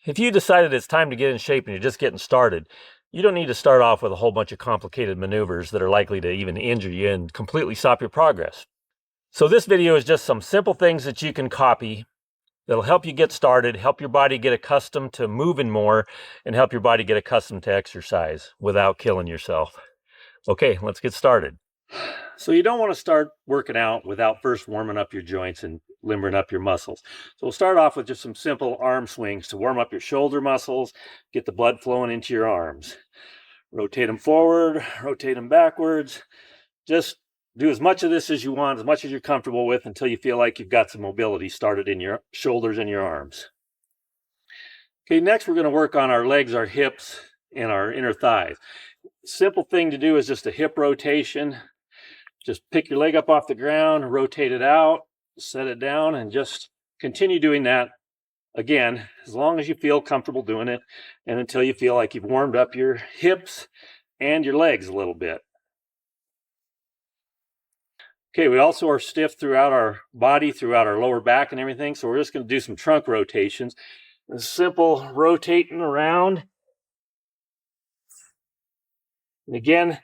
If you decided it's time to get in shape and you're just getting started, you don't need to start off with a whole bunch of complicated maneuvers that are likely to even injure you and completely stop your progress. So this video is just some simple things that you can copy that'll help you get started, help your body get accustomed to moving more, and help your body get accustomed to exercise without killing yourself. Okay, let's get started. So you don't want to start working out without first warming up your joints and limbering up your muscles. So we'll start off with just some simple arm swings to warm up your shoulder muscles, get the blood flowing into your arms. Rotate them forward, rotate them backwards. Just do as much of this as you want, as much as you're comfortable with, until you feel like you've got some mobility started in your shoulders and your arms. Okay, next we're going to work on our legs, our hips, and our inner thighs. Simple thing to do is just a hip rotation. Just pick your leg up off the ground, rotate it out, set it down, and just continue doing that again, as long as you feel comfortable doing it, and until you feel like you've warmed up your hips and your legs a little bit. Okay, we also are stiff throughout our body, throughout our lower back and everything, so we're just going to do some trunk rotations. A simple rotating around. And again,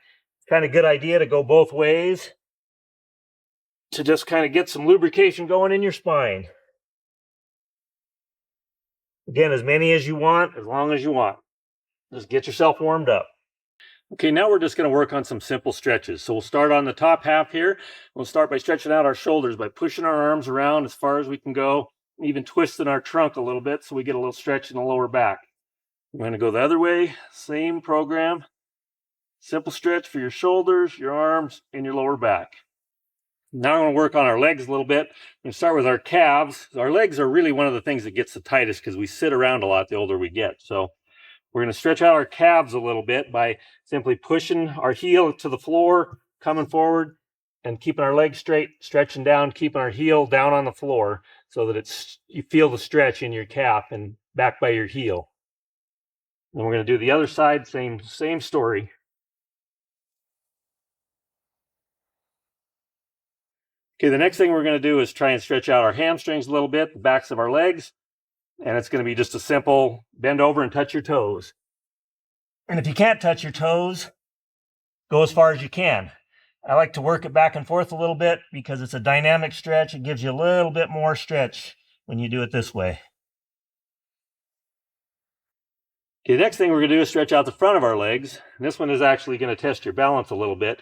kind of good idea to go both ways to just kind of get some lubrication going in your spine. Again, as many as you want, as long as you want. Just get yourself warmed up. Okay, now we're just going to work on some simple stretches. So we'll start on the top half here. We'll start by stretching out our shoulders by pushing our arms around as far as we can go, even twisting our trunk a little bit so we get a little stretch in the lower back. We're going to go the other way, same program. Simple stretch for your shoulders, your arms, and your lower back. Now I'm going to work on our legs a little bit. I'm going to start with our calves. Our legs are really one of the things that gets the tightest because we sit around a lot the older we get. So we're going to stretch out our calves a little bit by simply pushing our heel to the floor, coming forward, and keeping our legs straight, stretching down, keeping our heel down on the floor so that you feel the stretch in your calf and back by your heel. And we're going to do the other side, same story. Okay, the next thing we're going to do is try and stretch out our hamstrings a little bit, the backs of our legs, and it's going to be just a simple bend over and touch your toes. And if you can't touch your toes, go as far as you can. I like to work it back and forth a little bit because it's a dynamic stretch. It gives you a little bit more stretch when you do it this way. Okay, the next thing we're going to do is stretch out the front of our legs. And this one is actually going to test your balance a little bit,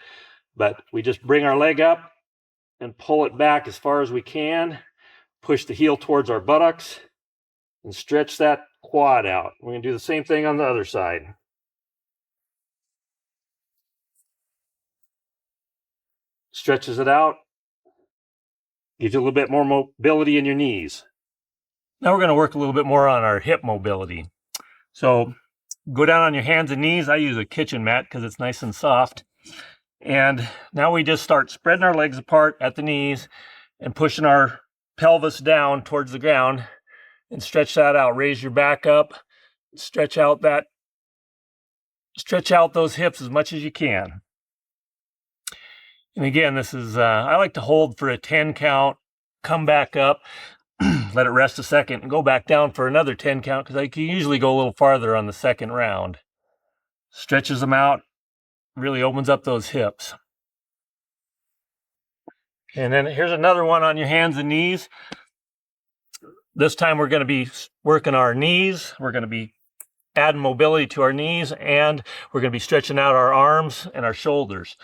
but we just bring our leg up and pull it back as far as we can, push the heel towards our buttocks, and stretch that quad out. We're going to do the same thing on the other side. Stretches it out, gives you a little bit more mobility in your knees. Now we're going to work a little bit more on our hip mobility. So go down on your hands and knees. I use a kitchen mat because it's nice and soft. And now we just start spreading our legs apart at the knees and pushing our pelvis down towards the ground and stretch that out. Raise your back up, stretch out those hips as much as you can. And again, this is, I like to hold for a 10 count, come back up, let it rest a second, and go back down for another 10 count because I can usually go a little farther on the second round. Stretches them out. Really opens up those hips. And then here's another one on your hands and knees. This time we're going to be working our knees. We're going to be adding mobility to our knees, and we're going to be stretching out our arms and our shoulders.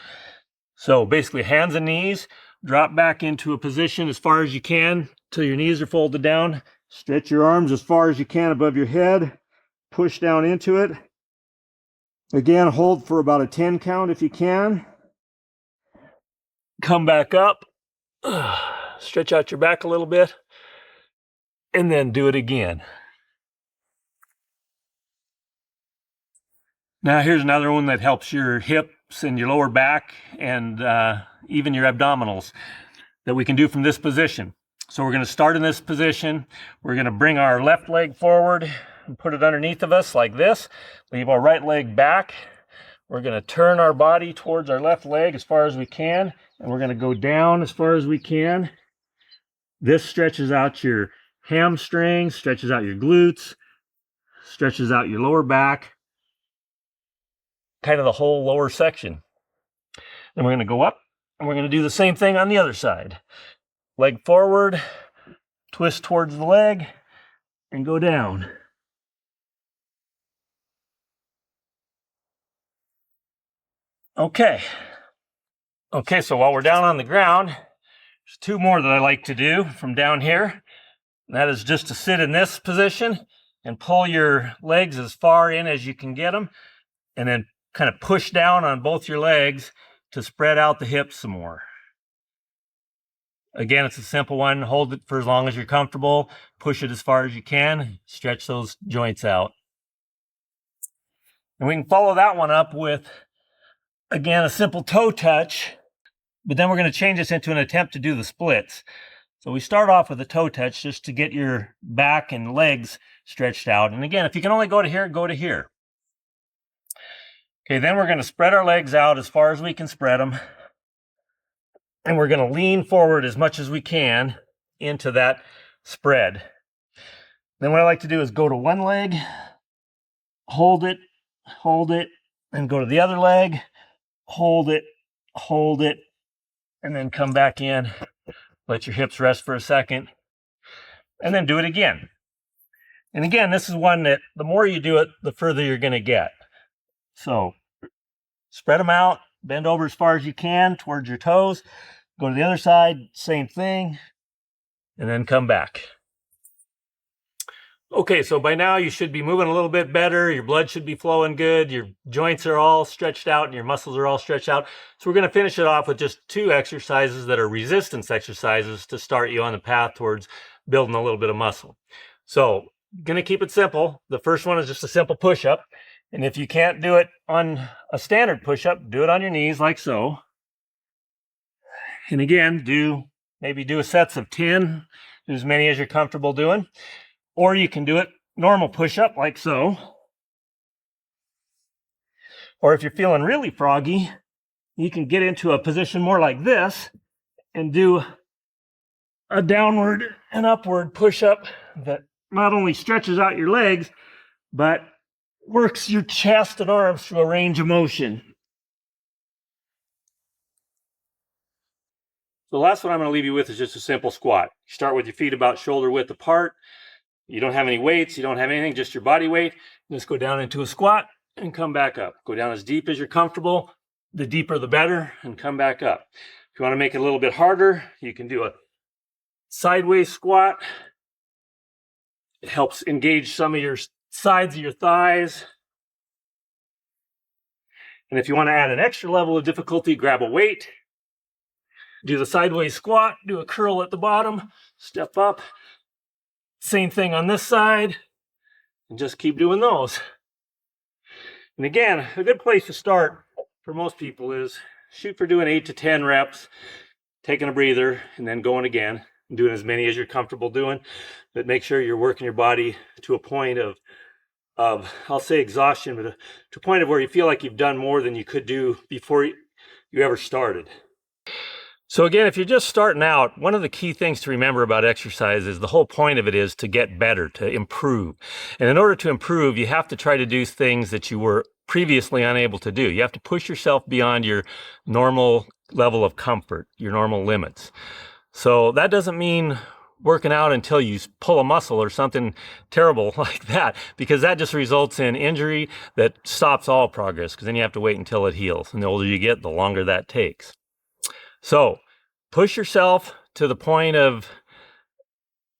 So basically hands and knees, drop back into a position as far as you can till your knees are folded down. Stretch your arms as far as you can above your head. Push down into it. Again, hold for about a 10 count if you can. Come back up. Stretch out your back a little bit. And then do it again. Now here's another one that helps your hips and your lower back and even your abdominals that we can do from this position. So we're going to start in this position. We're going to bring our left leg forward and put it underneath of us like this. Leave our right leg back. We're going to turn our body towards our left leg as far as we can, and we're going to go down as far as we can. This stretches out your hamstrings, stretches out your glutes, stretches out your lower back, kind of the whole lower section. Then we're going to go up and we're going to do the same thing on the other side. Leg forward, twist towards the leg, and go down. Okay, so while we're down on the ground, there's two more that I like to do from down here. And that is just to sit in this position and pull your legs as far in as you can get them, and then kind of push down on both your legs to spread out the hips some more. Again, it's a simple one. Hold it for as long as you're comfortable. Push it as far as you can. Stretch those joints out. And we can follow that one up with, again, a simple toe touch, but then we're going to change this into an attempt to do the splits. So we start off with a toe touch just to get your back and legs stretched out. And again, if you can only go to here, go to here. Okay, then we're going to spread our legs out as far as we can spread them. And we're going to lean forward as much as we can into that spread. Then what I like to do is go to one leg, hold it, and go to the other leg, hold it, and then come back in. Let your hips rest for a second, and then do it again. And again, this is one that the more you do it, the further you're going to get. So spread them out, bend over as far as you can towards your toes, go to the other side, same thing, and then come back. Okay, so by now you should be moving a little bit better. Your blood should be flowing good. Your joints are all stretched out and your muscles are all stretched out. So we're going to finish it off with just two exercises that are resistance exercises to start you on the path towards building a little bit of muscle. So going to keep it simple. The first one is just a simple push-up. And if you can't do it on a standard push-up, do it on your knees like so. And again, maybe do sets of 10, do as many as you're comfortable doing. Or you can do it normal push-up like so. Or if you're feeling really froggy, you can get into a position more like this and do a downward and upward push-up that not only stretches out your legs, but works your chest and arms through a range of motion. So the last one I'm going to leave you with is just a simple squat. You start with your feet about shoulder width apart. You don't have any weights, you don't have anything, just your body weight. Just go down into a squat and come back up. Go down as deep as you're comfortable. The deeper the better, and come back up. If you want to make it a little bit harder, you can do a sideways squat. It helps engage some of your sides of your thighs. And if you want to add an extra level of difficulty, grab a weight. Do the sideways squat, do a curl at the bottom, step up. Same thing on this side, and just keep doing those. And again, a good place to start for most people is shoot for doing 8 to 10 reps, taking a breather, and then going again, and doing as many as you're comfortable doing. But make sure you're working your body to a point of I'll say exhaustion, but to a point of where you feel like you've done more than you could do before you ever started. So again, if you're just starting out, one of the key things to remember about exercise is the whole point of it is to get better, to improve. And in order to improve, you have to try to do things that you were previously unable to do. You have to push yourself beyond your normal level of comfort, your normal limits. So that doesn't mean working out until you pull a muscle or something terrible like that, because that just results in injury that stops all progress, because then you have to wait until it heals. And the older you get, the longer that takes. So push yourself to the point of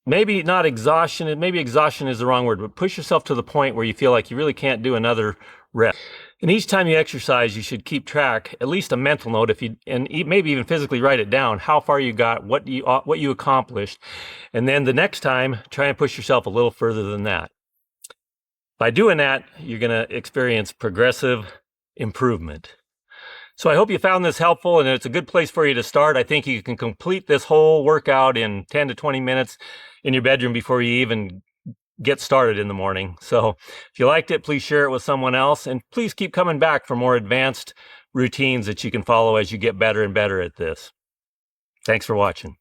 maybe not exhaustion, maybe exhaustion is the wrong word, but push yourself to the point where you feel like you really can't do another rep. And each time you exercise, you should keep track, at least a mental note, and maybe even physically write it down, how far you got, what you accomplished. And then the next time, try and push yourself a little further than that. By doing that, you're going to experience progressive improvement. So I hope you found this helpful, and it's a good place for you to start. I think you can complete this whole workout in 10 to 20 minutes in your bedroom before you even get started in the morning. So if you liked it, please share it with someone else, and please keep coming back for more advanced routines that you can follow as you get better and better at this. Thanks for watching.